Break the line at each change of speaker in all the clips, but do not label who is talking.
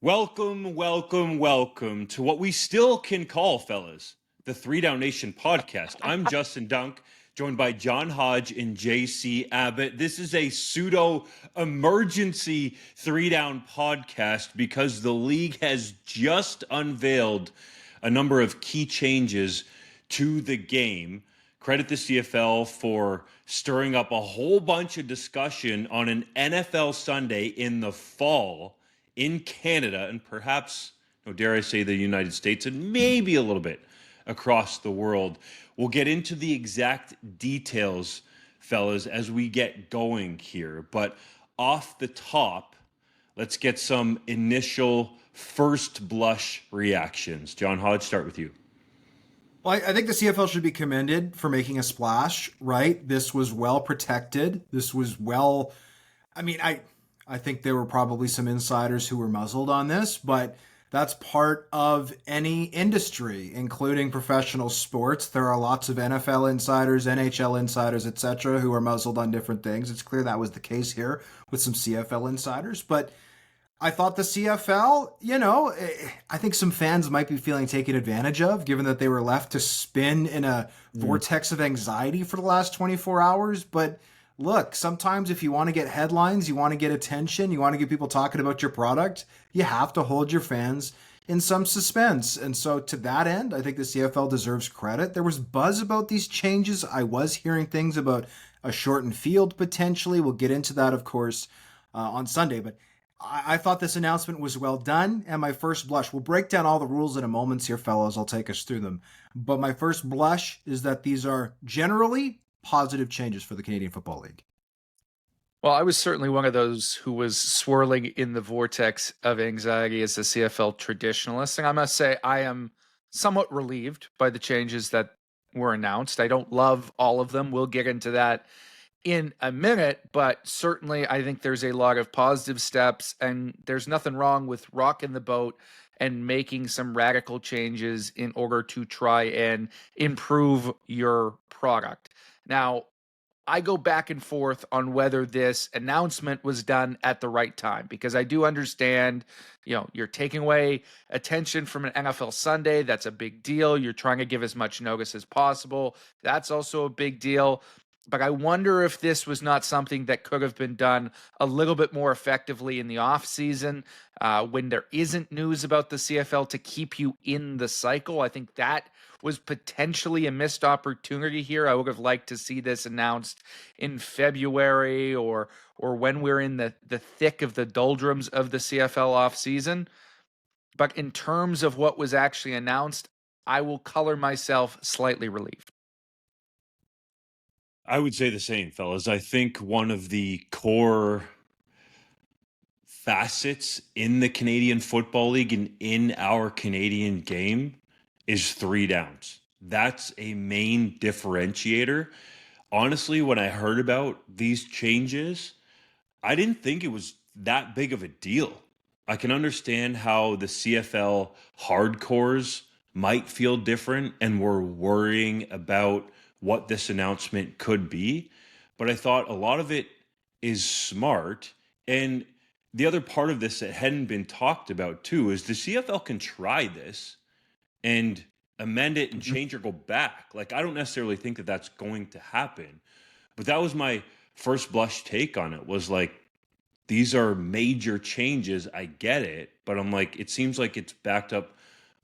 Welcome, welcome, welcome to what we still can call, fellas, the 3DownNation podcast. I'm Justin Dunk, joined by John Hodge and JC Abbott. This is a pseudo emergency 3Down podcast because the league has just unveiled a number of key changes to the game. Credit the CFL for stirring up a whole bunch of discussion on an NFL Sunday in the fall in Canada and perhaps, dare I say, the United States and maybe a little bit across the world. We'll get into the exact details, fellas, as we get going here. But off the top, let's get some initial first blush reactions. John Hodge, start with you.
Well, I think the CFL should be commended for making a splash, right? This was well protected. This was well, I think there were probably some insiders who were muzzled on this, but that's part of any industry, including professional sports. There are lots of NFL insiders, NHL insiders, etc., who are muzzled on different things. It's clear that was the case here with some CFL insiders, but I thought the CFL, I think some fans might be feeling taken advantage of, given that they were left to spin in a vortex of anxiety for the last 24 hours. But look, sometimes if you want to get headlines, you want to get attention, you want to get people talking about your product, you have to hold your fans in some suspense. And so to that end, I think the CFL deserves credit. There was buzz about these changes. I was hearing things about a shortened field potentially. We'll get into that, of course, on Sunday. But I thought this announcement was well done, and my first blush, we'll break down all the rules in a moment here, fellows. I'll take us through them. But my first blush is that these are generally positive changes for the Canadian Football League.
Well, I was certainly one of those who was swirling in the vortex of anxiety as a CFL traditionalist, and I must say I am somewhat relieved by the changes that were announced. I don't love all of them. We'll get into that in a minute, but certainly I think there's a lot of positive steps, and there's nothing wrong with rocking the boat and making some radical changes in order to try and improve your product. Now, I go back and forth on whether this announcement was done at the right time, because I do understand, you're taking away attention from an NFL Sunday. That's a big deal. You're trying to give as much notice as possible. That's also a big deal. But I wonder if this was not something that could have been done a little bit more effectively in the offseason when there isn't news about the CFL to keep you in the cycle. I think that was potentially a missed opportunity here. I would have liked to see this announced in February or when we're in the thick of the doldrums of the CFL offseason. But in terms of what was actually announced, I will color myself slightly relieved.
I would say the same, fellas. I think one of the core facets in the Canadian Football League and in our Canadian game is 3 downs. That's a main differentiator. Honestly, when I heard about these changes, I didn't think it was that big of a deal. I can understand how the CFL hardcores might feel different and were worrying about what this announcement could be, but I thought a lot of it is smart. And the other part of this that hadn't been talked about too is the CFL can try this and amend it and change or go back. Like, I don't necessarily think that that's going to happen, but that was my first blush take on it, was like, these are major changes. I get it, but I'm like, it seems like it's backed up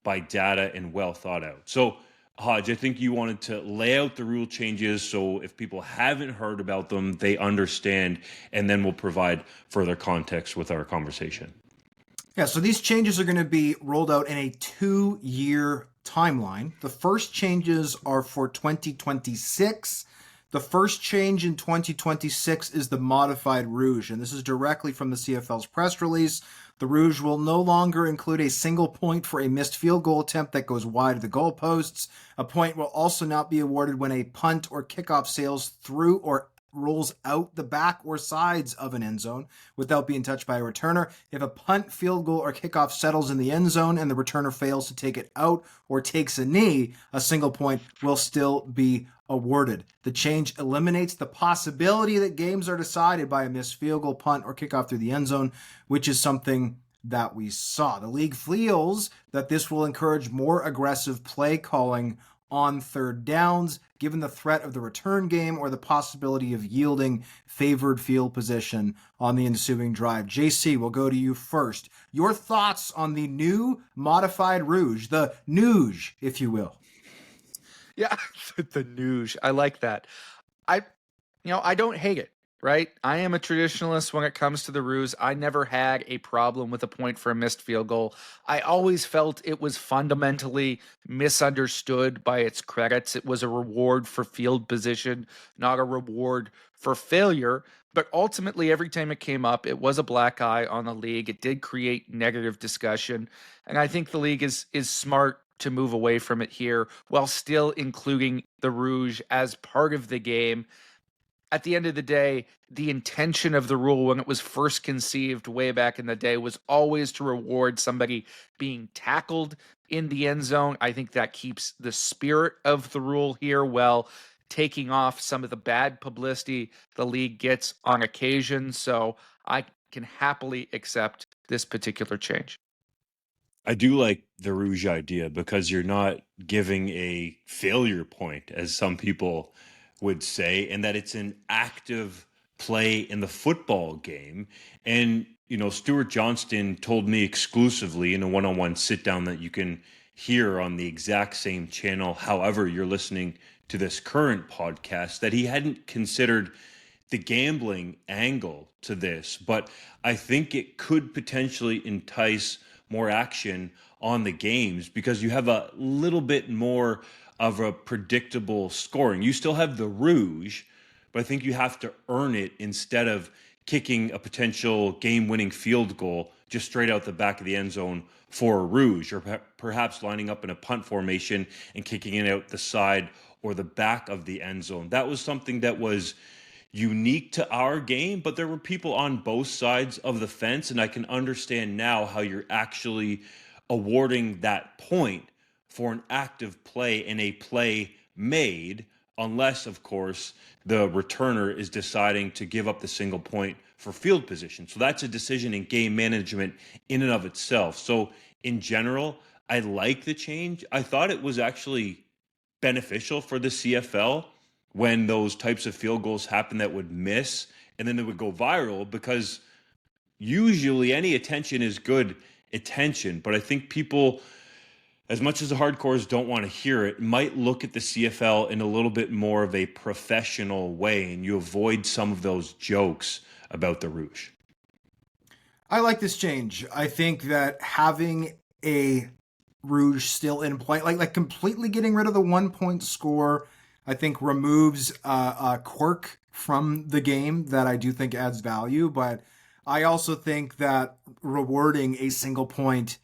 by data and well thought out. So Hodge, I think you wanted to lay out the rule changes so if people haven't heard about them, they understand, and then we'll provide further context with our conversation.
Yeah, so these changes are going to be rolled out in a 2-year timeline. The first changes are for 2026. The first change in 2026 is the modified rouge, and this is directly from the CFL's press release. The rouge will no longer include a single point for a missed field goal attempt that goes wide of the goalposts. A point will also not be awarded when a punt or kickoff sails through or rolls out the back or sides of an end zone without being touched by a returner. If a punt, field goal, or kickoff settles in the end zone and the returner fails to take it out or takes a knee, a single point will still be awarded. The change eliminates the possibility that games are decided by a missed field goal, punt, or kickoff through the end zone, which is something that we saw. The league feels that this will encourage more aggressive play calling on third downs, given the threat of the return game or the possibility of yielding favored field position on the ensuing drive. JC, we'll go to you first. Your thoughts on the new modified rouge, the nouge, if you will.
Yeah, the rouge. I like that. I don't hate it, right? I am a traditionalist when it comes to the rouge. I never had a problem with a point for a missed field goal. I always felt it was fundamentally misunderstood by its credits. It was a reward for field position, not a reward for failure. But ultimately, every time it came up, it was a black eye on the league. It did create negative discussion. And I think the league is smart to move away from it here while still including the rouge as part of the game. At the end of the day, the intention of the rule when it was first conceived way back in the day was always to reward somebody being tackled in the end zone. I think that keeps the spirit of the rule here well, taking off some of the bad publicity the league gets on occasion. So I can happily accept this particular change.
I do like the rouge idea because you're not giving a failure point, as some people would say, and that it's an active play in the football game. And, Stuart Johnston told me exclusively in a one-on-one sit down that you can hear on the exact same channel, however you're listening to this current podcast, that he hadn't considered the gambling angle to this, but I think it could potentially entice more action on the games because you have a little bit more of a predictable scoring. You still have the rouge, but I think you have to earn it instead of kicking a potential game-winning field goal just straight out the back of the end zone for a rouge, or perhaps lining up in a punt formation and kicking it out the side or the back of the end zone. That was something that was unique to our game, but there were people on both sides of the fence, and I can understand now how you're actually awarding that point for an active play and a play made, unless, of course, the returner is deciding to give up the single point for field position. So that's a decision in game management in and of itself. So in general, I like the change. I thought it was actually beneficial for the CFL when those types of field goals happen that would miss and then they would go viral, because usually any attention is good attention. But I think people, as much as the hardcores don't want to hear it, might look at the CFL in a little bit more of a professional way, and you avoid some of those jokes about the rouge.
I like this change. I think that having a rouge still in play, like completely getting rid of the 1 point score, I think removes a quirk from the game that I do think adds value. But I also think that rewarding a single point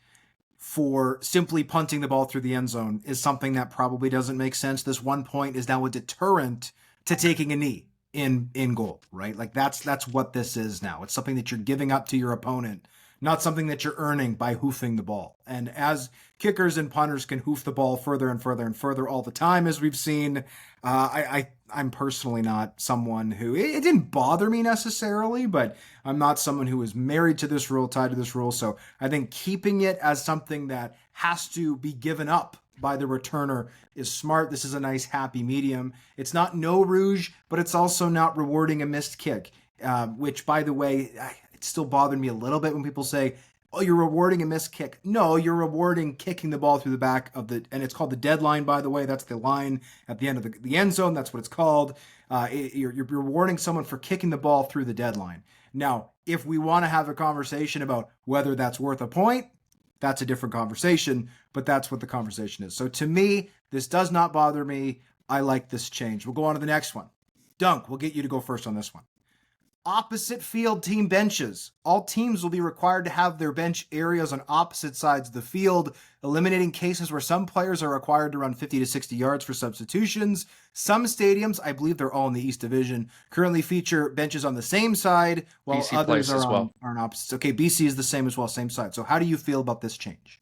for simply punting the ball through the end zone is something that probably doesn't make sense. This 1 point is now a deterrent to taking a knee in goal, right? Like that's what this is now. It's something that you're giving up to your opponent, not something that you're earning by hoofing the ball. And as kickers and punters can hoof the ball further and further and further all the time, as we've seen, I'm personally not someone who, it didn't bother me necessarily, but I'm not someone who is married to this rule, tied to this rule. So I think keeping it as something that has to be given up by the returner is smart. This is a nice happy medium. It's not no rouge, but it's also not rewarding a missed kick, which, by the way, it still bothered me a little bit when people say, oh, you're rewarding a missed kick. No, you're rewarding kicking the ball through the back of the, and it's called the deadline, by the way. That's the line at the end of the end zone. That's what it's called. You're rewarding someone for kicking the ball through the deadline. Now, if we want to have a conversation about whether that's worth a point, that's a different conversation, but that's what the conversation is. So to me, this does not bother me. I like this change. We'll go on to the next one. Dunk, we'll get you to go first on this one. Opposite field team benches. All teams will be required to have their bench areas on opposite sides of the field, eliminating cases where some players are required to run 50 to 60 yards for substitutions. Some stadiums, I believe they're all in the East Division, currently feature benches on the same side, while
BC
others are
well.
on opposites. Okay, BC is the same as well, same side. So how do you feel about this change?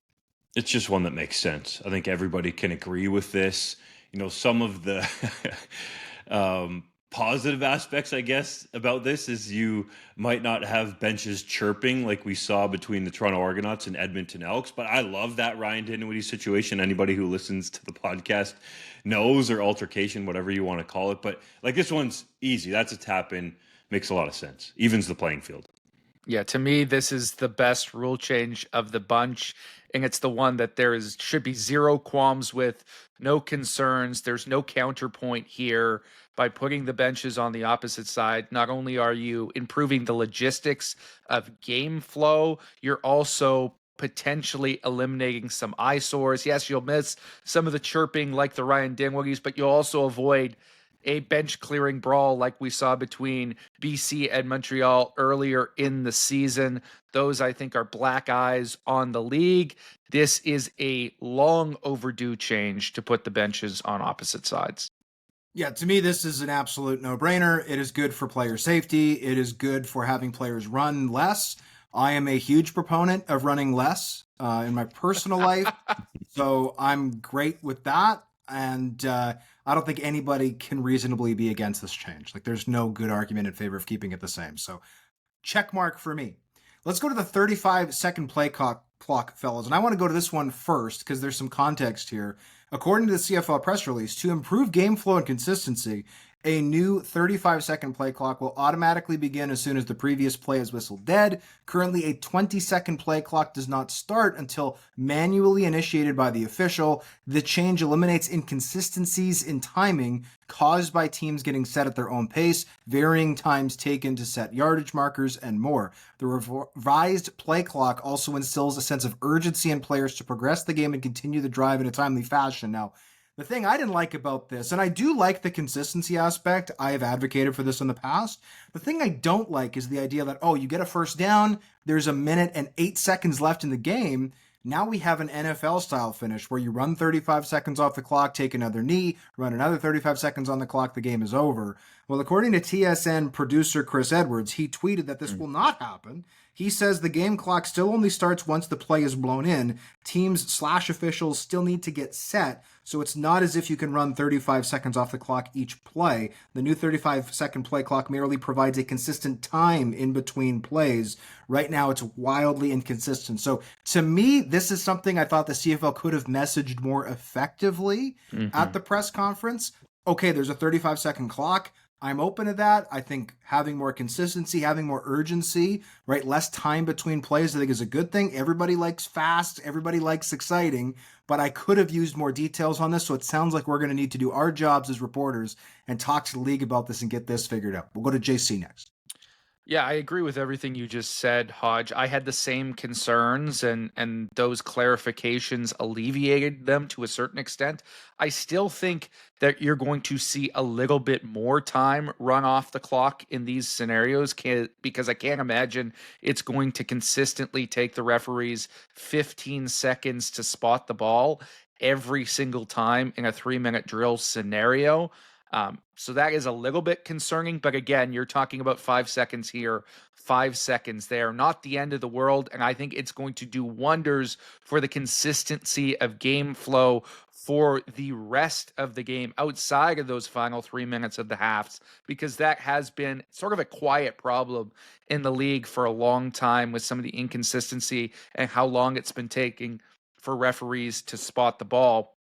It's just one that makes sense. I think everybody can agree with this. Some of the positive aspects, I guess, about this is you might not have benches chirping like we saw between the Toronto Argonauts and Edmonton Elks. But I love that Ryan Dinwiddie situation. Anybody who listens to the podcast knows, or altercation, whatever you want to call it. But like this one's easy. That's a tap in. Makes a lot of sense. Evens the playing field.
Yeah, to me, this is the best rule change of the bunch, and it's the one that should be zero qualms with, no concerns. There's no counterpoint here. By putting the benches on the opposite side, not only are you improving the logistics of game flow, you're also potentially eliminating some eyesores. Yes, you'll miss some of the chirping like the Ryan Dinwiddies, but you'll also avoid a bench clearing brawl like we saw between BC and Montreal earlier in the season. Those, I think, are black eyes on the league. This is a long overdue change to put the benches on opposite sides.
Yeah, to me, this is an absolute no-brainer. It is good for player safety. It is good for having players run less. I am a huge proponent of running less in my personal life, so I'm great with that. And I don't think anybody can reasonably be against this change. Like, there's no good argument in favor of keeping it the same. So, check mark for me. Let's go to the 35-second play clock, fellas. And I want to go to this one first because there's some context here. According to the CFL press release, to improve game flow and consistency, a new 35-second play clock will automatically begin as soon as the previous play is whistled dead. Currently, a 20-second play clock does not start until manually initiated by the official. The change eliminates inconsistencies in timing caused by teams getting set at their own pace, varying times taken to set yardage markers, and more. The revised play clock also instills a sense of urgency in players to progress the game and continue the drive in a timely fashion. Now, the thing I didn't like about this, and I do like the consistency aspect, I have advocated for this in the past. The thing I don't like is the idea that, oh, you get a first down, there's a minute and 8 seconds left in the game. Now we have an NFL style finish where you run 35 seconds off the clock, take another knee, run another 35 seconds on the clock, the game is over. Well, according to TSN producer Chris Edwards, he tweeted that this will not happen. He says the game clock still only starts once the play is blown in. Teams/officials still need to get set, so it's not as if you can run 35 seconds off the clock each play. The new 35-second play clock merely provides a consistent time in between plays. Right now, it's wildly inconsistent. So to me, this is something I thought the CFL could have messaged more effectively at the press conference. Okay, there's a 35-second clock. I'm open to that. I think having more consistency, having more urgency, right? Less time between plays, I think is a good thing. Everybody likes fast. Everybody likes exciting. But I could have used more details on this. So it sounds like we're going to need to do our jobs as reporters and talk to the league about this and get this figured out. We'll go to JC next.
Yeah, I agree with everything you just said, Hodge. I had the same concerns, and those clarifications alleviated them to a certain extent. I still think that you're going to see a little bit more time run off the clock in these scenarios because I can't imagine it's going to consistently take the referees 15 seconds to spot the ball every single time in a 3-minute drill scenario. So that is a little bit concerning, but again, you're talking about 5 seconds here, 5 seconds there, not the end of the world. And I think it's going to do wonders for the consistency of game flow for the rest of the game outside of those final 3 minutes of the halves, because that has been sort of a quiet problem in the league for a long time with some of the inconsistency and how long it's been taking for referees to spot the ball.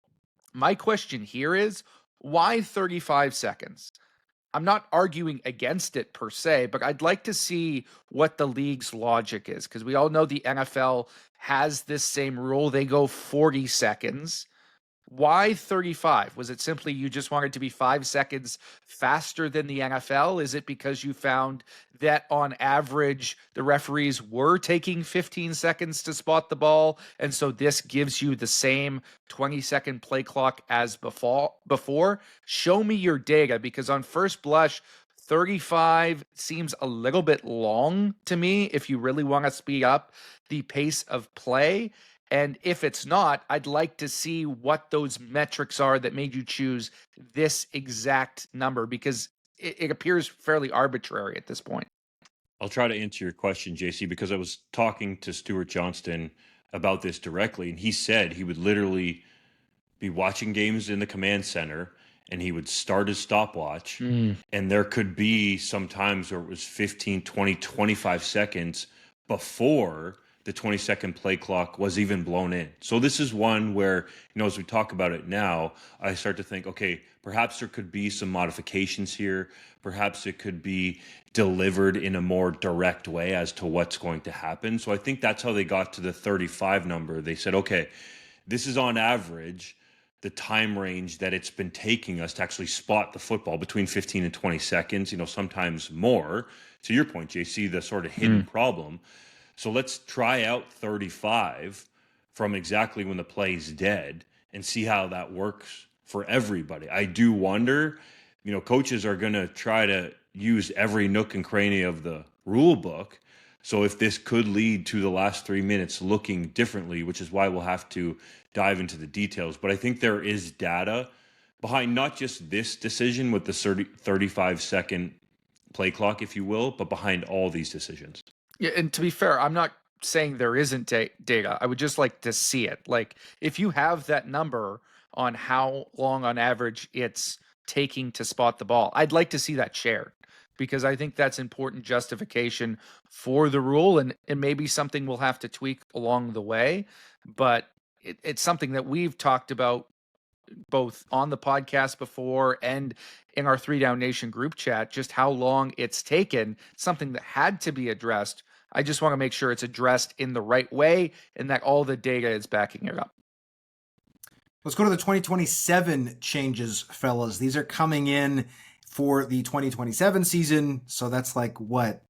My question here is, why 35 seconds? I'm not arguing against it per se, but I'd like to see what the league's logic is, because we all know the NFL has this same rule. They go 40 seconds. Why 35? Was it simply you just wanted to be 5 seconds faster than the NFL? Is it because you found that on average the referees were taking 15 seconds to spot the ball, and so this gives you the same 20-second play clock as before? Show me your data, because on first blush, 35 seems a little bit long to me if you really want to speed up the pace of play. And if it's not, I'd like to see what those metrics are that made you choose this exact number, because it appears fairly arbitrary at this point.
I'll try to answer your question, JC, because I was talking to Stuart Johnston about this directly, and he said he would literally be watching games in the command center, and he would start his stopwatch.
Mm.
And there could be some times where it was 15, 20, 25 seconds before the 20-second play clock was even blown in. So this is one where, as we talk about it now, I start to think, okay, perhaps there could be some modifications here. Perhaps it could be delivered in a more direct way as to what's going to happen. So I think that's how they got to the 35 number. They said, okay, this is on average the time range that it's been taking us to actually spot the football, between 15 and 20 seconds, sometimes more. To your point, JC, the sort of hidden problem. So let's try out 35 from exactly when the play's dead and see how that works for everybody. I do wonder, coaches are going to try to use every nook and cranny of the rule book. So if this could lead to the last 3 minutes looking differently, which is why we'll have to dive into the details. But I think there is data behind not just this decision with the 35-second play clock, if you will, but behind all these decisions.
Yeah, and to be fair, I'm not saying there isn't data. I would just like to see it. Like, if you have that number on how long on average it's taking to spot the ball, I'd like to see that shared, because I think that's important justification for the rule, and maybe something we'll have to tweak along the way. But it's something that we've talked about both on the podcast before and in our 3DownNation group chat, just how long it's taken, something that had to be addressed. I just want to make sure it's addressed in the right way and that all the data is backing it up.
Let's go to the 2027 changes, fellas. These are coming in for the 2027 season. So that's like what?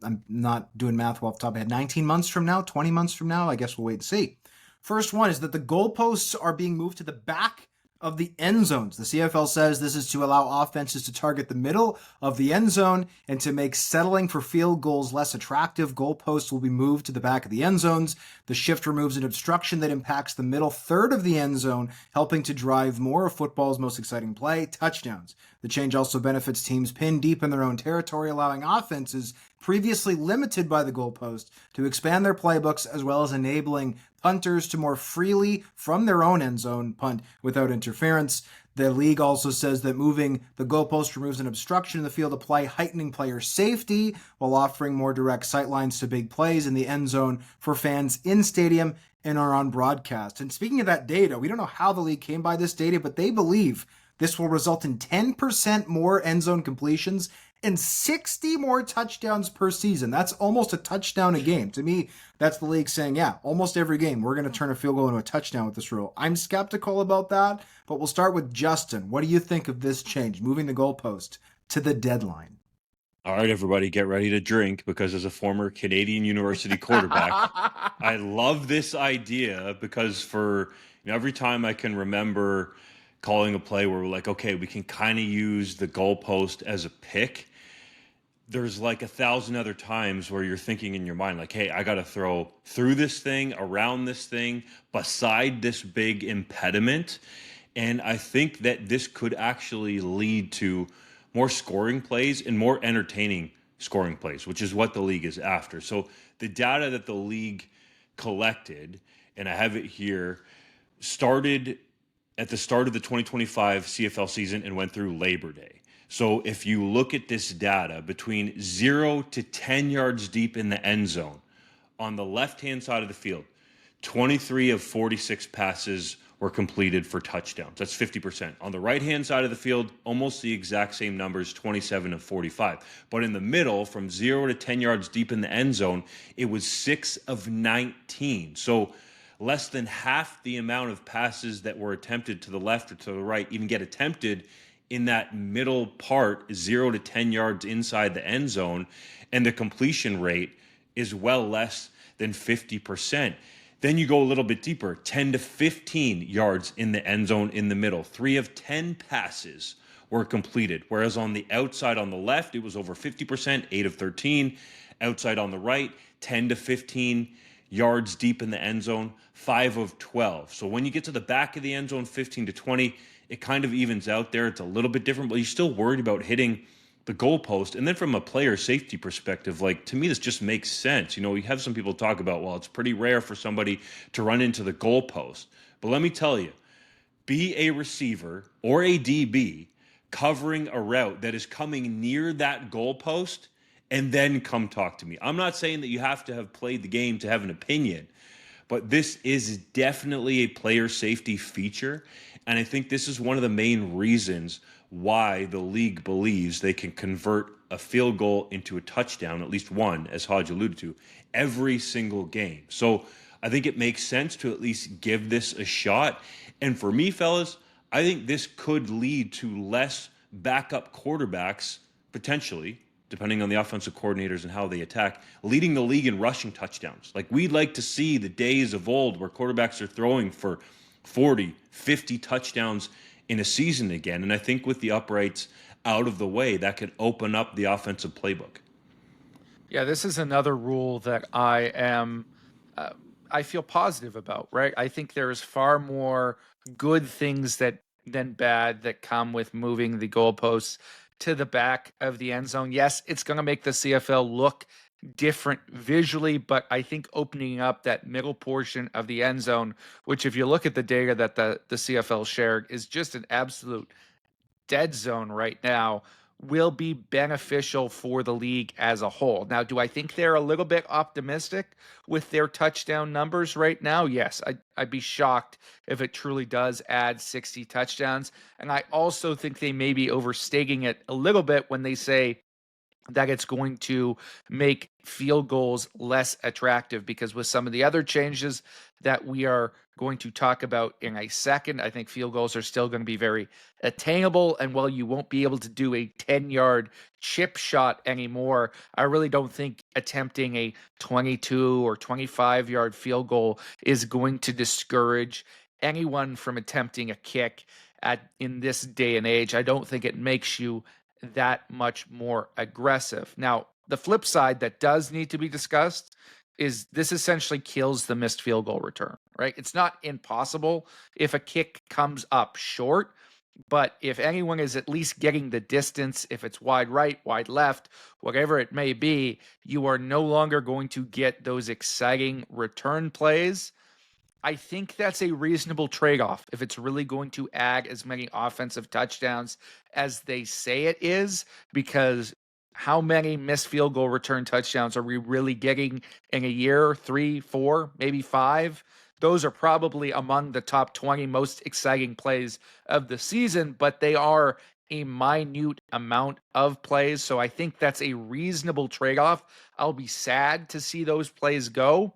I'm not doing math well off the top of my head. 19 months from now, 20 months from now? I guess we'll wait and see. First one is that the goalposts are being moved to the back of the end zones. The CFL says this is to allow offenses to target the middle of the end zone and to make settling for field goals less attractive. Goalposts will be moved to the back of the end zones. The shift removes an obstruction that impacts the middle third of the end zone, helping to drive more of football's most exciting play, touchdowns. The change also benefits teams pinned deep in their own territory, allowing offenses previously limited by the goalpost to expand their playbooks, as well as enabling punters to more freely from their own end zone punt without interference. The league also says that moving the goalpost removes an obstruction in the field of play, heightening player safety while offering more direct sightlines to big plays in the end zone for fans in stadium and are on broadcast. And speaking of that data, we don't know how the league came by this data, but they believe this will result in 10% more end zone completions and 60 more touchdowns per season. That's almost a touchdown a game. To me, that's the league saying, yeah, almost every game, we're going to turn a field goal into a touchdown with this rule. I'm skeptical about that, but we'll start with Justin. What do you think of this change, moving the goalpost to the deadline?
All right, everybody, get ready to drink, because as a former Canadian University quarterback, I love this idea, because for every time I can remember calling a play where we're like, okay, we can kind of use the goalpost as a pick, there's like 1,000 other times where you're thinking in your mind, like, hey, I got to throw through this thing, around this thing, beside this big impediment. And I think that this could actually lead to more scoring plays and more entertaining scoring plays, which is what the league is after. So the data that the league collected, and I have it here, started at the start of the 2025 CFL season and went through Labor Day. So if you look at this data, between 0 to 10 yards deep in the end zone, on the left-hand side of the field, 23 of 46 passes were completed for touchdowns. That's 50%. On the right-hand side of the field, almost the exact same numbers, 27 of 45. But in the middle, from 0 to 10 yards deep in the end zone, it was 6 of 19. So less than half the amount of passes that were attempted to the left or to the right even get attempted in that middle part, 0 to 10 yards inside the end zone, and the completion rate is well less than 50%. Then you go a little bit deeper, 10 to 15 yards in the end zone in the middle. 3 of 10 passes were completed, whereas on the outside on the left, it was over 50%, 8 of 13. Outside on the right, 10 to 15 yards deep in the end zone, 5 of 12. So when you get to the back of the end zone, 15 to 20, it kind of evens out there. It's a little bit different, but you're still worried about hitting the goalpost. And then from a player safety perspective, like, to me, this just makes sense. You have some people talk about, well, it's pretty rare for somebody to run into the goalpost. But let me tell you, be a receiver or a DB covering a route that is coming near that goalpost, and then come talk to me. I'm not saying that you have to have played the game to have an opinion, but this is definitely a player safety feature. And I think this is one of the main reasons why the league believes they can convert a field goal into a touchdown, at least one, as Hodge alluded to, every single game. So I think it makes sense to at least give this a shot. And for me, fellas, I think this could lead to less backup quarterbacks, potentially, depending on the offensive coordinators and how they attack, leading the league in rushing touchdowns. Like, we'd like to see the days of old where quarterbacks are throwing for 40, 50 touchdowns in a season again. And I think with the uprights out of the way, that could open up the offensive playbook.
Yeah, this is another rule that I feel positive about, right? I think there's far more good things than bad that come with moving the goalposts to the back of the end zone. Yes, it's going to make the CFL look different visually, but I think opening up that middle portion of the end zone, which if you look at the data that the CFL shared, is just an absolute dead zone right now, will be beneficial for the league as a whole. Now, do I think they're a little bit optimistic with their touchdown numbers right now? Yes, I'd be shocked if it truly does add 60 touchdowns. And I also think they may be overstating it a little bit when they say that it's going to make field goals less attractive, because with some of the other changes that we are going to talk about in a second, I think field goals are still going to be very attainable. And while you won't be able to do a 10-yard chip shot anymore, I really don't think attempting a 22 or 25-yard field goal is going to discourage anyone from attempting a kick in this day and age. I don't think it makes you that much more aggressive. Now, the flip side that does need to be discussed is this essentially kills the missed field goal return, right? It's not impossible if a kick comes up short, but if anyone is at least getting the distance, if it's wide right, wide left, whatever it may be, you are no longer going to get those exciting return plays. I think that's a reasonable trade-off if it's really going to add as many offensive touchdowns as they say it is, because how many missed field goal return touchdowns are we really getting in a year? 3, 4, maybe 5? Those are probably among the top 20 most exciting plays of the season, but they are a minute amount of plays. So I think that's a reasonable trade-off. I'll be sad to see those plays go,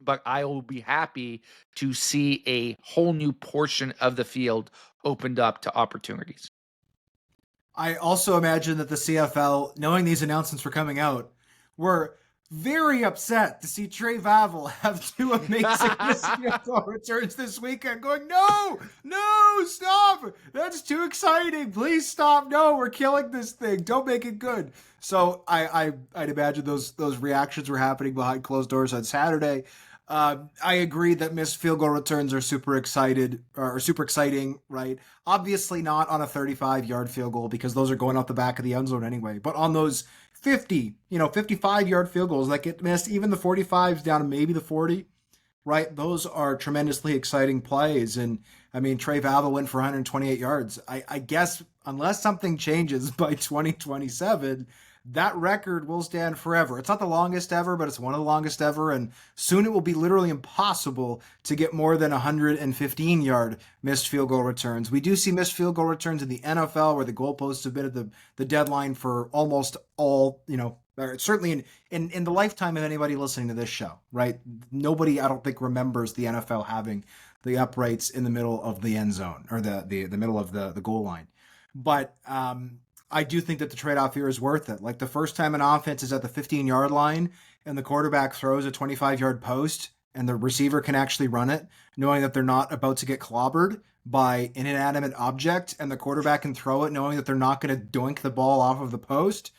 but I will be happy to see a whole new portion of the field opened up to opportunities.
I also imagine that the CFL, knowing these announcements were coming out, were very upset to see Trey Vavel have 2 amazing CFL returns this weekend, going, no, stop. That's too exciting. Please stop. No, we're killing this thing. Don't make it good. So I'd imagine those reactions were happening behind closed doors on Saturday. I agree that missed field goal returns are super exciting, right? Obviously not on a 35-yard field goal, because those are going out the back of the end zone anyway. But on those 55-yard field goals that get missed, even the 45s down to maybe the 40, right? Those are tremendously exciting plays. And I mean, Trey Vavel went for 128 yards. I guess unless something changes by 2027, that record will stand forever. It's not the longest ever, but it's one of the longest ever, and soon it will be literally impossible to get more than 115-yard missed field goal returns. We do see missed field goal returns in the NFL, where the goalposts have been at the deadline for almost all, certainly in the lifetime of anybody listening to this show, right? Nobody, I don't think, remembers the NFL having the uprights in the middle of the end zone, or the middle of the goal line. But I do think that the trade-off here is worth it. Like, the first time an offense is at the 15-yard line and the quarterback throws a 25-yard post and the receiver can actually run it, knowing that they're not about to get clobbered by an inanimate object, and the quarterback can throw it knowing that they're not going to doink the ball off of the post,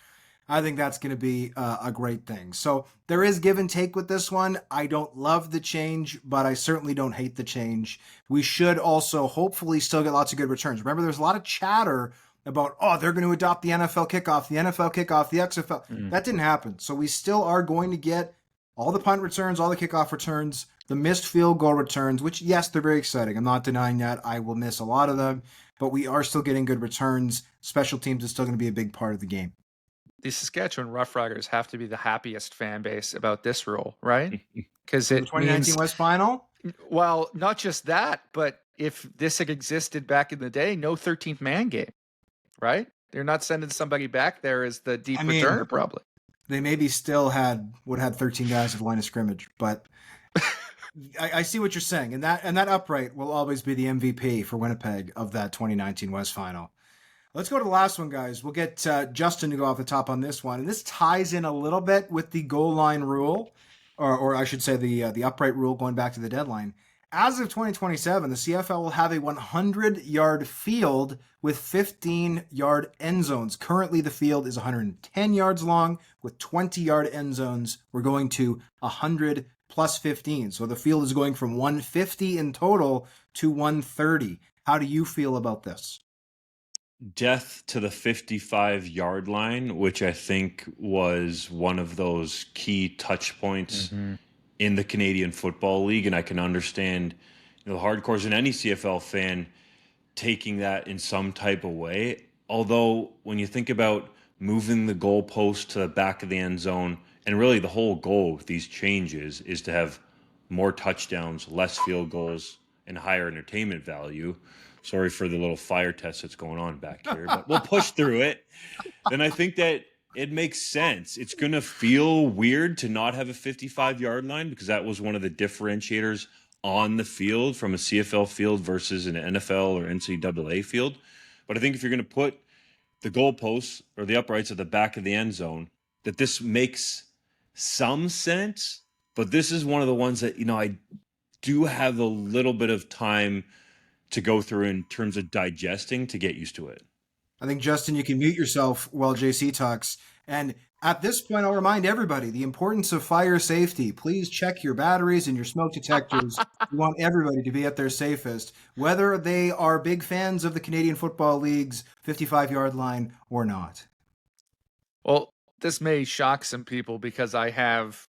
I think that's going to be a great thing. So there is give and take with this one. I don't love the change, but I certainly don't hate the change. We should also hopefully still get lots of good returns. Remember, there's a lot of chatter about, they're going to adopt the NFL kickoff, the XFL. That didn't happen. So we still are going to get all the punt returns, all the kickoff returns, the missed field goal returns, which, yes, they're very exciting. I'm not denying that. I will miss a lot of them, but we are still getting good returns. Special teams is still going to be a big part of the game.
The Saskatchewan Roughriders have to be the happiest fan base about this rule, right? Because
The
it
2019
means,
West Final?
well, not just that, but if this had existed back in the day, no 13th man game, right? They're not sending somebody back there as the deep returner, probably.
They maybe still would have 13 guys at the line of scrimmage, but I see what you're saying, and that upright will always be the MVP for Winnipeg of that 2019 West Final. Let's go to the last one, guys. We'll get Justin to go off the top on this one, and this ties in a little bit with the goal line rule, or I should say the upright rule going back to the deadline. As of 2027, the CFL will have a 100-yard field with 15-yard end zones. Currently, the field is 110 yards long with 20-yard end zones. We're going to 100 plus 15. So the field is going from 150 in total to 130. How do you feel about this?
Death to the 55-yard line, which I think was one of those key touch points in the Canadian Football League. And I can understand, the hardcores and any CFL fan taking that in some type of way. Although when you think about moving the goalpost to the back of the end zone, and really the whole goal with these changes is to have more touchdowns, less field goals, and higher entertainment value. Sorry for the little fire test that's going on back here, but we'll push through it. Then I think that it makes sense. It's going to feel weird to not have a 55-yard line because that was one of the differentiators on the field from a CFL field versus an NFL or NCAA field. But I think if you're going to put the goalposts or the uprights at the back of the end zone, that this makes some sense. But this is one of the ones that, I do have a little bit of time to go through in terms of digesting to get used to it.
I think, Justin, you can mute yourself while JC talks. And at this point, I'll remind everybody the importance of fire safety. Please check your batteries and your smoke detectors. We want everybody to be at their safest, whether they are big fans of the Canadian Football League's 55-yard line or not.
Well, this may shock some people because I have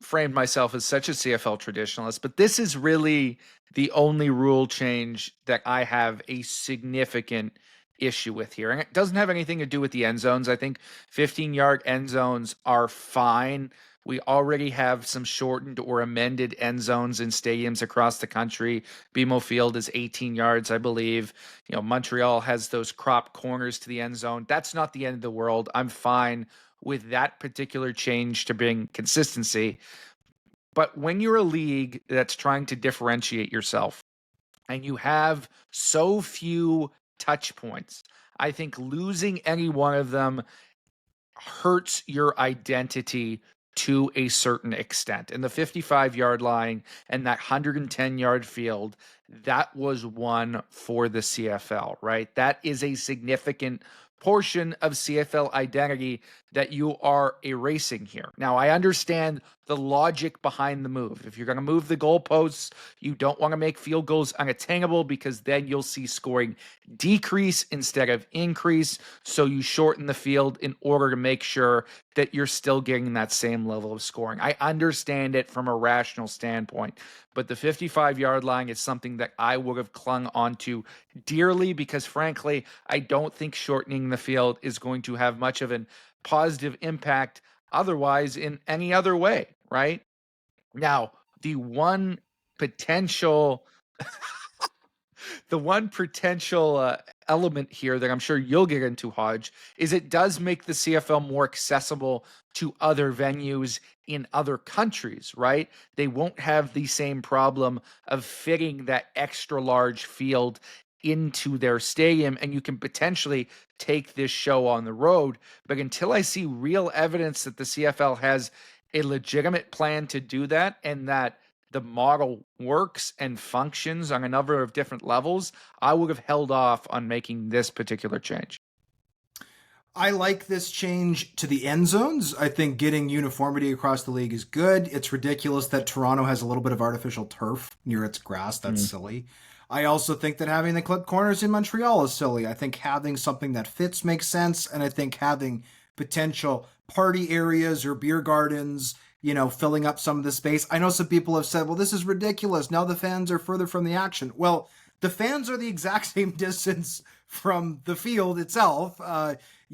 framed myself as such a CFL traditionalist, but this is really the only rule change that I have a significant issue with here. And it doesn't have anything to do with the end zones. I think 15-yard end zones are fine. We already have some shortened or amended end zones in stadiums across the country. BMO Field is 18 yards, I believe. Montreal has those crop corners to the end zone. That's not the end of the world. I'm fine with that particular change to bring consistency. But when you're a league that's trying to differentiate yourself and you have so few touch points, I think losing any one of them hurts your identity to a certain extent. And the 55-yard line and that 110-yard field, that was one for the CFL, right? That is a significant portion of CFL identity that you are erasing here. Now, I understand the logic behind the move. If you're going to move the goalposts, you don't want to make field goals unattainable because then you'll see scoring decrease instead of increase. So you shorten the field in order to make sure that you're still getting that same level of scoring. I understand it from a rational standpoint, but the 55-yard line is something that I would have clung onto dearly because, frankly, I don't think shortening the field is going to have much of an positive impact otherwise in any other way, right? Now, the one potential element here that I'm sure you'll get into, Hodge, is it does make the CFL more accessible to other venues in other countries, right? They won't have the same problem of fitting that extra large field into their stadium, and you can potentially take this show on the road. But until I see real evidence that the CFL has a legitimate plan to do that and that the model works and functions on a number of different levels, I would have held off on making this particular change.
I like this change to the end zones. I think getting uniformity across the league is good. It's ridiculous that Toronto has a little bit of artificial turf near its grass. That's silly. I also think that having the clip corners in Montreal is silly. I think having something that fits makes sense, and I think having potential party areas or beer gardens filling up some of the space. I know some people have said, well, this is ridiculous. Now the fans are further from the action. Well, the fans are the exact same distance from the field itself.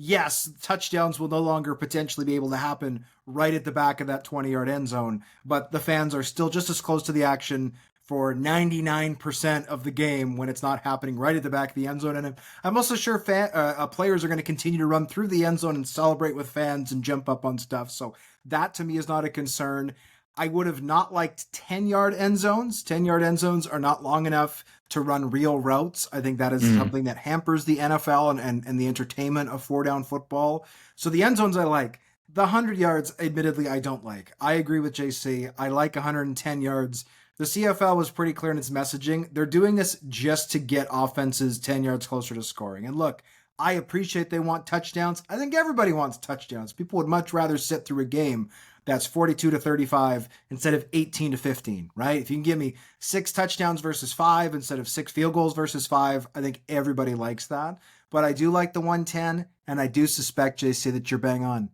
Yes, touchdowns will no longer potentially be able to happen right at the back of that 20-yard end zone, but the fans are still just as close to the action for 99% of the game when it's not happening right at the back of the end zone. And I'm also sure players are going to continue to run through the end zone and celebrate with fans and jump up on stuff. So that to me is not a concern. I would have not liked 10-yard end zones. 10-yard end zones are not long enough to run real routes. I think that is something that hampers the NFL and the entertainment of 4-down football. So the end zones I like. The 100 yards, admittedly, I don't like. I agree with JC. I like 110 yards. The CFL was pretty clear in its messaging. They're doing this just to get offenses 10 yards closer to scoring. And look, I appreciate they want touchdowns. I think everybody wants touchdowns. People would much rather sit through a game that's 42-35 instead of 18-15, right? If you can give me 6 touchdowns versus 5 instead of 6 field goals versus 5, I think everybody likes that. But I do like the 110, and I do suspect, JC, that you're bang on.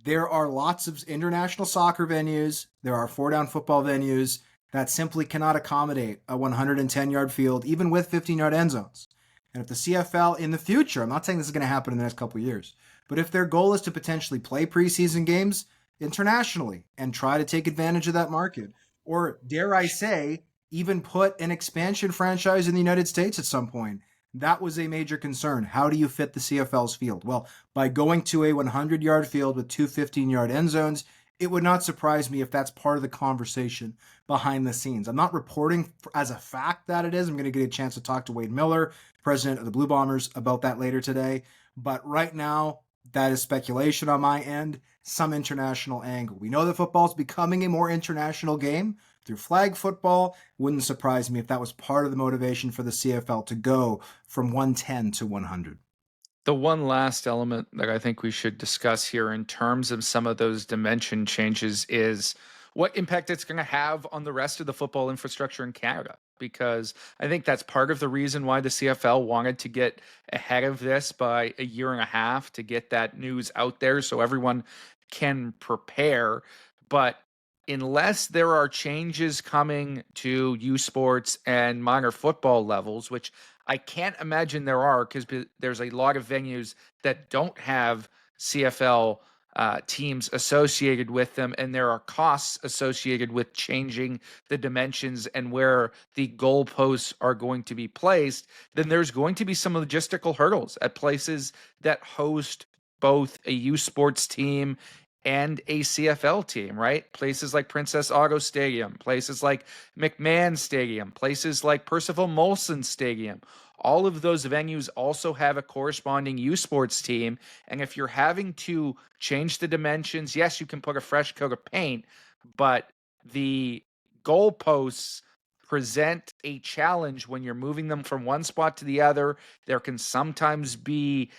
There are lots of international soccer venues. There are 4-down football venues that simply cannot accommodate a 110-yard field, even with 15-yard end zones. And if the CFL in the future, I'm not saying this is going to happen in the next couple of years, but if their goal is to potentially play preseason games internationally and try to take advantage of that market, or dare I say, even put an expansion franchise in the United States at some point, that was a major concern. How do you fit the CFL's field? Well, by going to a 100-yard field with 2 15-yard end zones, it would not surprise me if that's part of the conversation behind the scenes. I'm not reporting as a fact that it is. I'm going to get a chance to talk to Wade Miller, president of the Blue Bombers, about that later today. But right now, that is speculation on my end, some international angle. We know that football is becoming a more international game through flag football. Wouldn't surprise me if that was part of the motivation for the CFL to go from 110 to 100.
The one last element that I think we should discuss here in terms of some of those dimension changes is what impact it's going to have on the rest of the football infrastructure in Canada. Because I think that's part of the reason why the CFL wanted to get ahead of this by a year and a half to get that news out there so everyone can prepare. But unless there are changes coming to U Sports and minor football levels, which I can't imagine there are because there's a lot of venues that don't have CFL teams associated with them, and there are costs associated with changing the dimensions and where the goalposts are going to be placed, then there's going to be some logistical hurdles at places that host both a U Sports team and a CFL team, right? Places like Princess Auto Stadium, places like McMahon Stadium, places like Percival Molson Stadium. All of those venues also have a corresponding U Sports team. And if you're having to change the dimensions, yes, you can put a fresh coat of paint, but the goalposts present a challenge when you're moving them from one spot to the other. There can sometimes be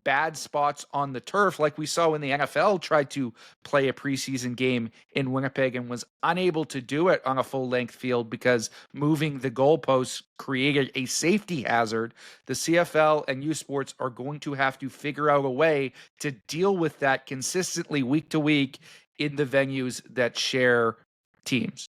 bad spots on the turf, like we saw when the NFL tried to play a preseason game in Winnipeg and was unable to do it on a full-length field because moving the goalposts created a safety hazard. The CFL and U Sports are going to have to figure out a way to deal with that consistently week to week in the venues that share teams.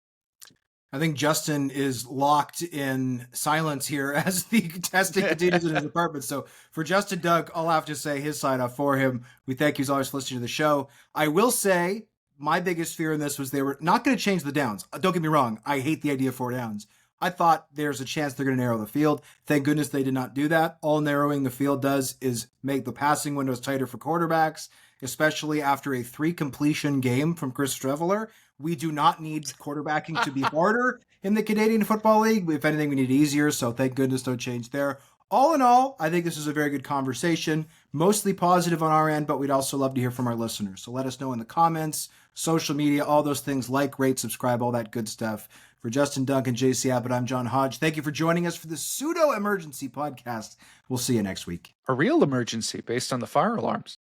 I think Justin is locked in silence here as the testing continues in his apartment. So for Justin Doug, I'll have to say his side off for him. We thank you as always for listening to the show. I will say my biggest fear in this was they were not going to change the downs. Don't get me wrong. I hate the idea of 4 downs. I thought there's a chance they're going to narrow the field. Thank goodness they did not do that. All narrowing the field does is make the passing windows tighter for quarterbacks, especially after a 3 completion game from Chris Streveler. We do not need quarterbacking to be harder in the Canadian Football League. If anything, we need it easier, so thank goodness no change there. All in all, I think this is a very good conversation, mostly positive on our end, but we'd also love to hear from our listeners. So let us know in the comments, social media, all those things, like, rate, subscribe, all that good stuff. For Justin Duncan, JC Abbott, I'm John Hodge. Thank you for joining us for the pseudo-emergency podcast. We'll see you next week.
A real emergency based on the fire alarms.